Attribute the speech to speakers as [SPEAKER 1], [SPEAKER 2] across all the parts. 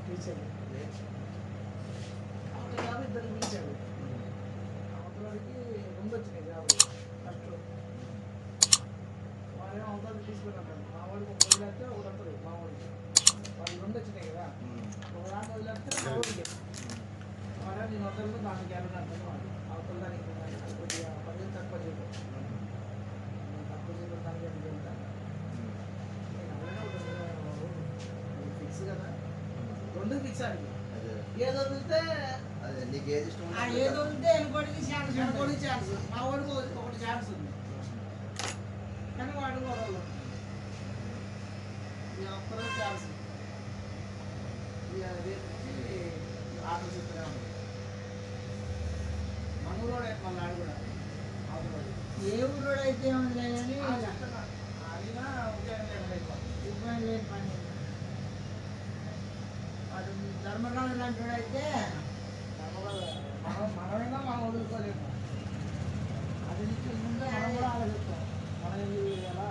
[SPEAKER 1] Teacher job ఇద్దరు పిలిచాడు అవతలకి 2 వచ్చినాయి జాబ్ ఫస్ట్ వాళ్ళేమో అవతలకి తీసుకున్నాడు మా వాడికి ఒక వదిలేస్తే ఒకటి వస్తుంది మా వాడికి వాళ్ళు 2 వచ్చినాయి కదా ఒక దాన్ని వదిలేస్తే మా వాడికి వాడ నేను వదలను దానికి వెళ్ళను అంటాను వాడు అవతల దానికి కొద్దిగా 10 తక్కువ చేయకు తక్కువ చేయడం దానికి అని చెప్తాను ఫిక్స్ కదా 2 ఫిక్స్ ఆడికి ఏదో వదిలితే ఏదో ఉంటే ఇంకోటికి ఛాన్స్ మా వాడికి ఒకటి ఛాన్స్ ఉంది కానీ వాడు వదలదు ఒక్కరో ఛాన్స్ ఆటో చెప్తూనే ఉంది మన ఊరోడే మళ్ళీ ఆడు కూడా ఏ ఊరోడు అయితే ఉంది కానీ ఆడినా ఉపయోగం లేని పని వాడు ధర్మరాజు లాంటి అయితే మనమైనా మనం వదులుకోలేము అది ముందే మనం కూడా ఆలోచిస్తాం మనం ఎలా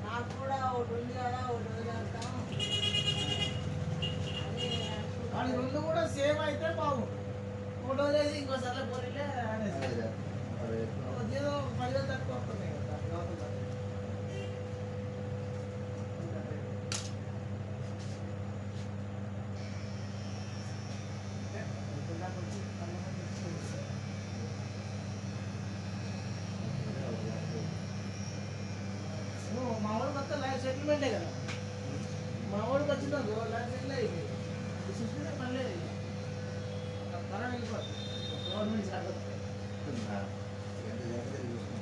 [SPEAKER 1] నాకు కూడా ఒకటి ఉంది కదా ఒకటి వదిలేస్తాం వాడి 2 కూడా సేమ్ అయితే బాగుంది ఒకటి వదిలేసి ఇంకోసారి పోలీలే అనేసి ఏదో 10,000 తక్కువ వస్తున్నాయి కదా మా వాడికి వస్తే లైఫ్ సెటిల్మెంటే కదా మా వాడికి వచ్చిందో లైఫ్ సెటిల్ అయింది చూసుకుంటే పని లేదు తరం వెళ్ళిపోతుంది గవర్నమెంట్ జాబ్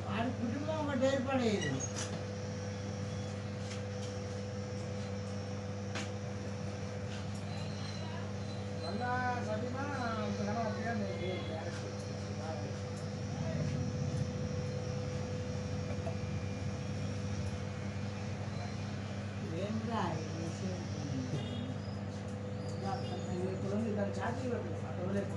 [SPEAKER 1] వాడి కుటుంబం ఒకటి ఏర్పడేది మళ్ళా సదిమా అంతగానో ఉపయోగం ఇప్పుడు దాన్ని ఛార్జీ పెట్టలేదు అటు వదిలేదు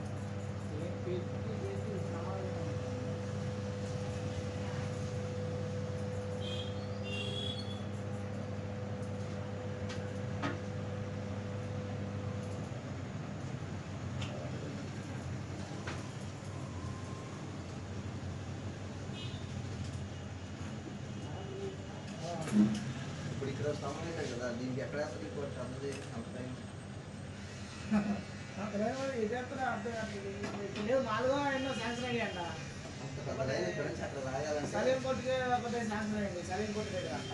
[SPEAKER 2] ఇప్పుడు ఇక్కడ స్తంభం కదా దీనికి ఎక్కడ అన్నది అంత టైం
[SPEAKER 1] ఇదేప్పుడు అర్థం లేవు 4వ ఎన్నో శాంక్షన్ అయ్యి అంట సలీం కోర్టుకే ఒకటే శాంక్షన్ అయ్యింది సలీం కోర్టు దగ్గర అంట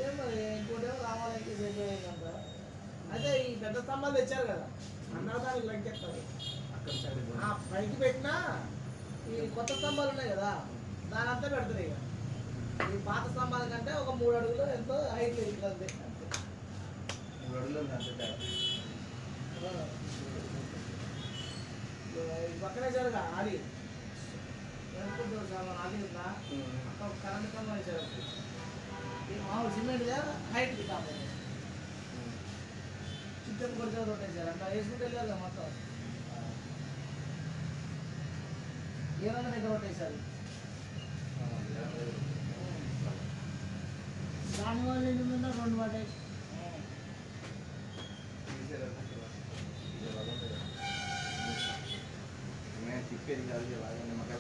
[SPEAKER 1] ఏం మరి ఇంకోటి రావాలంటే సెట్ అయ్యిందంట అయితే ఈ పెద్ద స్తంభాలు తెచ్చారు కదా అన్నదానికి లెక్కెత్తారు పైకి పెట్టినా ఈ కొత్త స్తంభాలు ఉన్నాయి కదా దాని అంతా పెడతారు ఇక ఈ పాత స్తంభాల కంటే ఒక 3 అడుగులు ఎంతో హైట్ ఎదుగుతుంది పక్కనే జరగా అది అది ఉందా అక్కడ కరెంట్ స్తంభం వేసారు మామూలు సిమెంట్ హైట్ కాదు చిట్టెన్ కొరిచా కొట్టేసారు అంట వేసుకుంటే వెళ్ళారు కదా మొత్తం ఏమన్నా దగ్గర కొట్టేసారు దానివల్ల ఎన్ని ఉందా 2 పడ్డాయి
[SPEAKER 2] తిప్పేది కాదు మకాల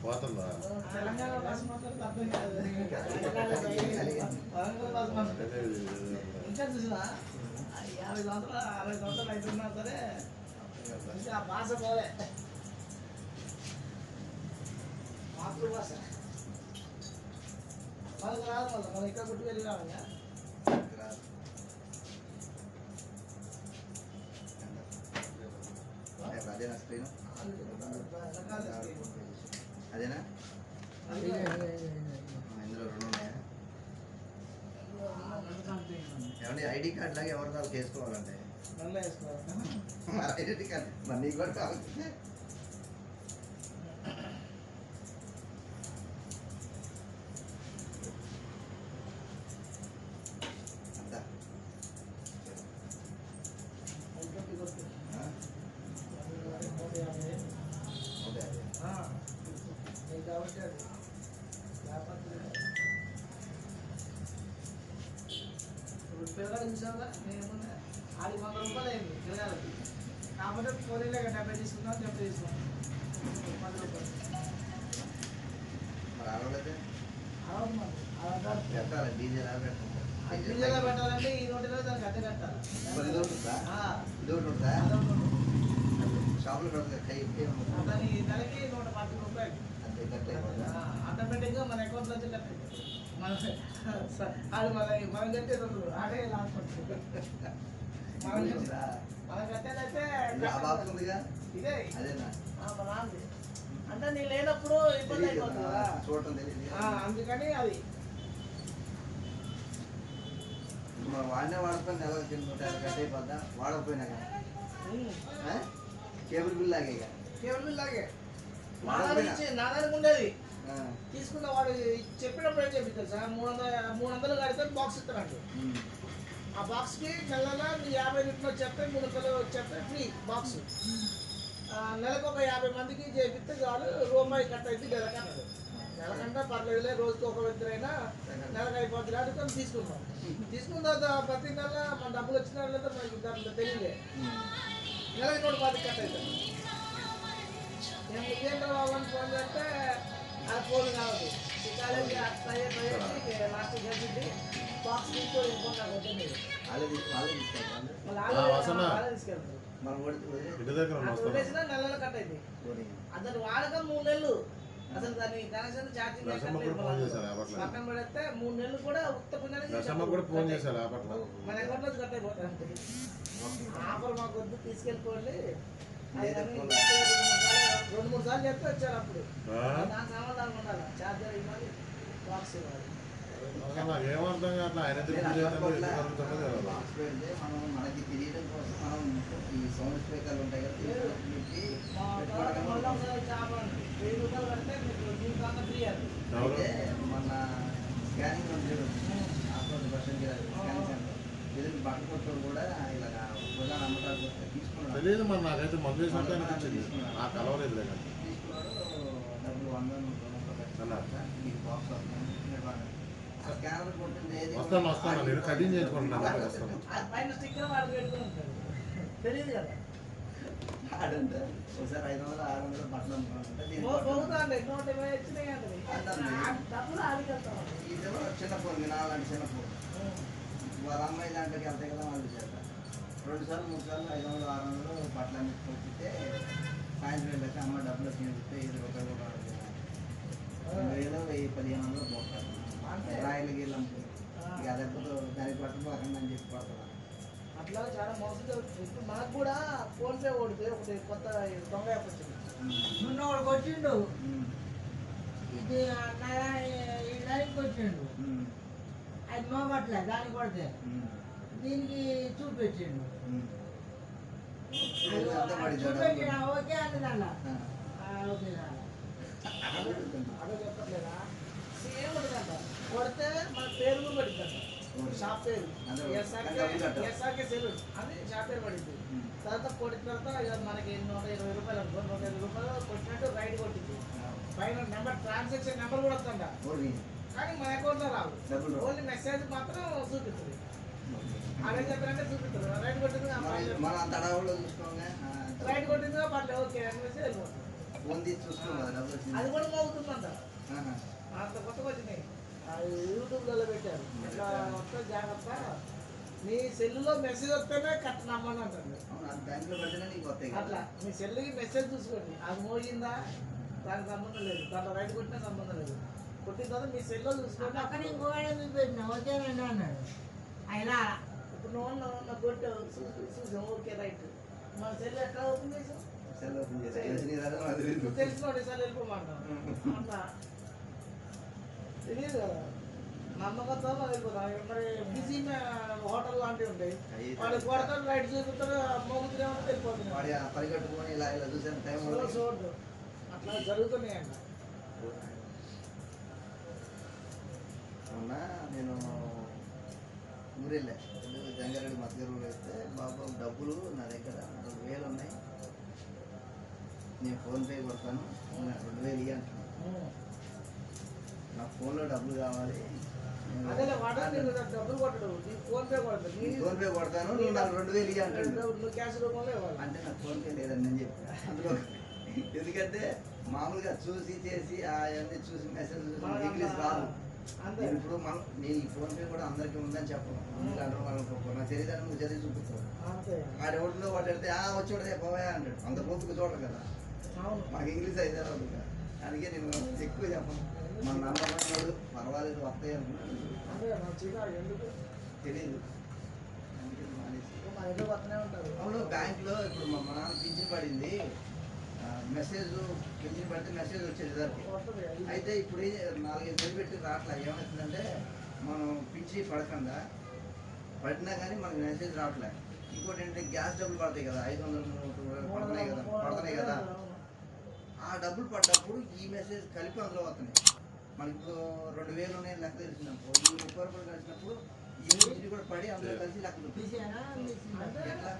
[SPEAKER 3] పోతుందా
[SPEAKER 1] తెలంగాణ భాష మాట్లాడితే అర్థం కాదు ఇంకా చూసినా 50 సంవత్సరాలు 60 సంవత్సరాలు అవుతున్నా సరే ఇంకా ఆ భాష పోలే మాతృభాష వాళ్ళకి రాదు మళ్ళీ మనం ఇక్కడ పుట్టి వెళ్ళి రావాలి
[SPEAKER 2] ఇందులో 2 ఉన్నాయా? ఏమండి ఐడి కార్డ్ లాగా ఎవరి దాకా వేసుకోవాలంటే ఐడెంటిటీ కార్డ్ మరి నీకు కూడా కావాలి. అంతా
[SPEAKER 1] పిల్లలు చూసావా నేనేమన్నా అది 100 రూపాయలు అయింది పిల్లలకి కాకపోతే పోలీలే 70 తీసుకున్నాం 70 తీసుకున్నాం 10 రూపాయలు
[SPEAKER 2] మరి అరవలేదు
[SPEAKER 1] అలా
[SPEAKER 2] పెట్టాలి డీజే లాగా పెట్టాలి.
[SPEAKER 1] డీజేలో పెట్టాలంటే ఈ నోటిలో దానికి అద్దె కట్టాలి.
[SPEAKER 2] మరి ఇది ఒకటి ఉంటుందా? ఇది ఒకటి ఉంటుందా? షాపులో పెడతారు
[SPEAKER 1] దాని నెలకి 110 రూపాయలు
[SPEAKER 2] అంతే కట్ అయిపోతుందా?
[SPEAKER 1] ఆటోమేటిక్గా మన అకౌంట్లో వచ్చి కట్ అయిపోతుంది. అది మనం కట్టేది ఆడే లాస్ట్ మనం కట్టేదైతే
[SPEAKER 2] ఉందిగా
[SPEAKER 1] ఇదే
[SPEAKER 2] అదేనా
[SPEAKER 1] మా నాన్నది. అంటే నేను లేనప్పుడు ఇబ్బంది అయిపోతుంది కదా
[SPEAKER 2] చూడటం తెలియదు.
[SPEAKER 1] అందుకని అది
[SPEAKER 2] మరి వాడినే వాడుకొని నెలకు 150 కట్ అయిపోద్దా వాడకపోయినా కదా కేబుల్ బిల్ లాగే ఇక
[SPEAKER 1] కేబుల్ బిల్ లాగే నా దానికి ఉండేది తీసుకున్న వాడు చెప్పినప్పుడు ఏం చెప్పి తెలుసా 300 కడితే బాక్స్ ఇస్తారంట. ఆ బాక్స్కి నెల 50 లీటర్లు చెప్తే 300 చెప్తే ఫ్రీ బాక్స్. నెలకు ఒక 50 మందికి చేపిస్తే చాలు రూపాయి కట్ అయితే నెలకన్నాడు. నెలకంటే పర్లేదులే రోజుకి ఒక వ్యక్తిరైనా నెలకు అయిపోతుంది కాబట్టి తీసుకున్నాం. తీసుకున్న తర్వాత ప్రతి నెల మన డబ్బులు వచ్చిన లేదా మనకి దాంట్లో తెలియలే నెలకి 110 కట్ అవుతాం. నేను ముఖ్యంగా బాబుని ఫోన్ చేస్తే అది ఫోన్ కావద్దు ఈ కాలేజీ లాస్ట్ కలిసి బాక్స్ తీసుకొని వెళ్ళిపోతాను వచ్చింది వాళ్ళే తీసుకెళ్తారు. వదిలేసిన నెలలో కట్ అయింది. అతను వాడకం 3 నెలలు అసలు దాని కనెక్షన్ ఛార్జింగ్ పక్కన పడితే 3 నెలలు కూడా ఉత్త పుణ్యానికి మన అకౌంట్లో కట్ అయిపోతాయి. ఆఫర్ మాకు వద్దు తీసుకెళ్ళిపోండి 2-3 సార్లు చెప్తే వచ్చారు. అప్పుడు దాని సంబంధాలు ఉండాలి ఛార్జర్ ఇవ్వాలి బాక్స్ ఇవ్వాలి.
[SPEAKER 3] ఏమర్థం కాదు ఆయన
[SPEAKER 2] మనకి తెలియడం కోసం మనం ఈ సౌండ్ స్పీకర్లు ఉంటాయి కదా
[SPEAKER 1] 1000 రూపాయలు కడితే మీకు దీనికన్నా ఫ్రీ అది.
[SPEAKER 2] అయితే మన స్కానింగ్ %% స్కానింగ్ సెంటర్ ఎదురు బట్ట కొట్టడం కూడా ఇలాగ ప్రధాన అమ్మకాలు తీసుకున్నాడు.
[SPEAKER 3] తెలియదు మరి నాకైతే మందు వేసినట్టు అనిపించింది. నాకు కలవలేదు లేదు
[SPEAKER 2] తీసుకున్నాడు డబ్బులు 100 మీకు బాక్స్ వస్తుంది. స్కానర్ కొట్టింది ఏది
[SPEAKER 3] వస్తాను నేను కటింగ్ చేసుకుంటున్నాను.
[SPEAKER 1] పైన స్టిక్కర్ వాడు పెట్టుకుని ఉంటాడు తెలియదు కదా.
[SPEAKER 2] ఆడంటే ఒకసారి 500-600 బట్టలు అమ్ముకుంటే
[SPEAKER 1] డబ్బులు ఆడికెళ్తాం.
[SPEAKER 2] ఇదేమో చిన్న ఫోన్ నాలాంటి చిన్న ఫోన్ వాళ్ళ అమ్మాయి దాంట్లోకి వెళ్తాయి కదా వాళ్ళు చేస్తారు 2 సార్లు 3 సార్లు 500-600 బట్టలు అన్ని కొట్టితే సాయంత్రం వెళ్ళి అమ్మ డబ్బులు వచ్చింది 5 రూపాయలు కూడా 1000-1500 పోతారు రాయలు గీళ్ళు అమ్ముతుంది. ఇక అదెప్పుడు దానికి పట్టుకోకండి అని చెప్పి పడుతున్నారు.
[SPEAKER 1] అట్లా చాలా మోసం జరుగుతుంది. ఇప్పుడు మనకు కూడా ఫోన్పే ఓడితే ఒకటి కొత్త దొంగ యాప్ వచ్చింది. నిన్న ఒకటి వచ్చిండు ఇది ఈ లైన్కి వచ్చిండు అది మోగట్లే దానికి కొడితే దీనికి చూపించిండు చూపించిన ఓకే అన్నది అలా ఓకే అదే చెప్పట్లేదా సేమ్ ఉంటుందంట కొడితే మన పేరు కూడా పడుతుందంట షాప్ పేరు ఎస్ఆర్కే సెలూన్ అని షాప్ పేరు పడింది. తర్వాత కొట్టిన తర్వాత మనకి 120 రూపాయలు అనుకో 120 రూపాయలు కొట్టినట్టు రైడ్ కొట్టింది. పైన నెంబర్ ట్రాన్సాక్షన్ నెంబర్ కూడా వస్తుందా కానీ మన అకౌంట్లో రావు. ఓన్లీ మెసేజ్ మాత్రం చూపిస్తుంది. అదే చెప్పారంటే చూపిస్తారు రైడ్ కొట్టింది రైడ్ కొట్టిందిగా పర్లేదు ఓకే అనేసి వెళ్ళిపోతుంది. అది కూడా మోగుతుందంట అంత కొత్తగా వచ్చినాయి. యూట్యూబ్లలో పెట్టారు ఇట్లా వస్తే జాగ్రత్త నీ సెల్లులో మెసేజ్ వస్తేనే కట్ నమ్మని అంటారు. అట్లా మీ సెల్లుకి మెసేజ్ చూసుకోండి అది మోగిందా దానికి సంబంధం లేదు దాంట్లో రైట్ కొట్టినా సంబంధం లేదు. కొట్టిన తర్వాత మీ సెల్లో చూసుకోండి. అక్కడ ఇంకో పెట్టినా ఓకేనండి అన్నాడు అయినా ఇప్పుడు నువ్వు కొట్టు చూసాం ఓకే రైట్ మన సెల్ ఎట్లా ఓపెన్ చేసాం తెలిసినోడి సార్ వెళ్ళిపోమంటాం అట్లా తెలియదు కదా నమ్మకంతో వెళ్ళిపోతాం మరి బిజీ హోటల్ లాంటివి ఉంటాయి వాళ్ళు కొడతారు లైట్ చూపుతారు మోగుతూనే ఉంటే వెళ్ళిపోతున్నాయి
[SPEAKER 2] వాడి పరిగెట్టుకొని ఇలా ఇలా చూసాను టైం
[SPEAKER 1] చూడు అట్లా జరుగుతున్నాయంట
[SPEAKER 2] అవునా నేను ఊరెళ్ళా జంగారెడ్డి మధ్యలో వేస్తే బాబు డబ్బులు నా దగ్గర 4,000 ఉన్నాయి నేను ఫోన్పే కొడతాను 2,000 ఇవ్వండి అంటున్నాను నాకు ఫోన్లో డబ్బులు కావాలి
[SPEAKER 1] డబ్బులు కొట్టడు ఫోన్పే కొడతాను
[SPEAKER 2] ఫోన్పే కొడతాను నువ్వు నాకు 2,000 ఇవ్వండి
[SPEAKER 1] క్యాష్ రూపంలో ఇవ్వాలి
[SPEAKER 2] అంటే నాకు ఫోన్పే లేదని నేను చెప్పాను అందులో ఎందుకంటే మామూలుగా చూసి చేసి అవన్నీ చూసి మెసేజ్ చూసి ఇంగ్లీష్ రాదు నేను ఇప్పుడు నేను ఈ ఫోన్పే కూడా అందరికీ ఉందని చెప్పను ఎందుకంటే వాళ్ళకి నాకు తెలియదని నువ్వు చదివి చూపిస్తావు ఆడ ఎవరిలో వాడు పెడితే వచ్చి పోవా అంటాడు అంత పొద్దుకు చూడరు కదా మాకు ఇంగ్లీష్ అయితే రాదు అందుకే నేను ఎక్కువ చెప్పను మన నమ్మకం పర్వాలేదు వస్తాయి అనుకున్నాను తెలియదు అవును బ్యాంక్లో ఇప్పుడు మా నాన్న పింఛన్ పడింది మెసేజ్ పింఛన్ పడితే మెసేజ్ వచ్చేది దానికి అయితే ఇప్పుడు 4-5 నెలలు పెట్టి రావట్లే ఏమవుతుందంటే మనం పింఛన్ పడకుండా పడినా కానీ మనకి మెసేజ్ రావట్లే ఇంకోటి ఏంటంటే గ్యాస్ డబ్బులు పడతాయి కదా 500 పడుతున్నాయి కదా ఆ డబ్బులు పడ్డప్పుడు ఈ మెసేజ్ కలిపి అందులో వస్తున్నాయి మనకి ఇప్పుడు 2,000 ఉన్నాయి లెక్క తెలిసినప్పుడు ఈ 30 రూపాయలు కలిసినప్పుడు ఈ పింఛన్ కూడా పడి అందులో కలిసి లెక్క ఎట్లా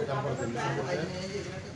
[SPEAKER 3] కనపడుతుంది
[SPEAKER 2] ఏం చేసినట్టు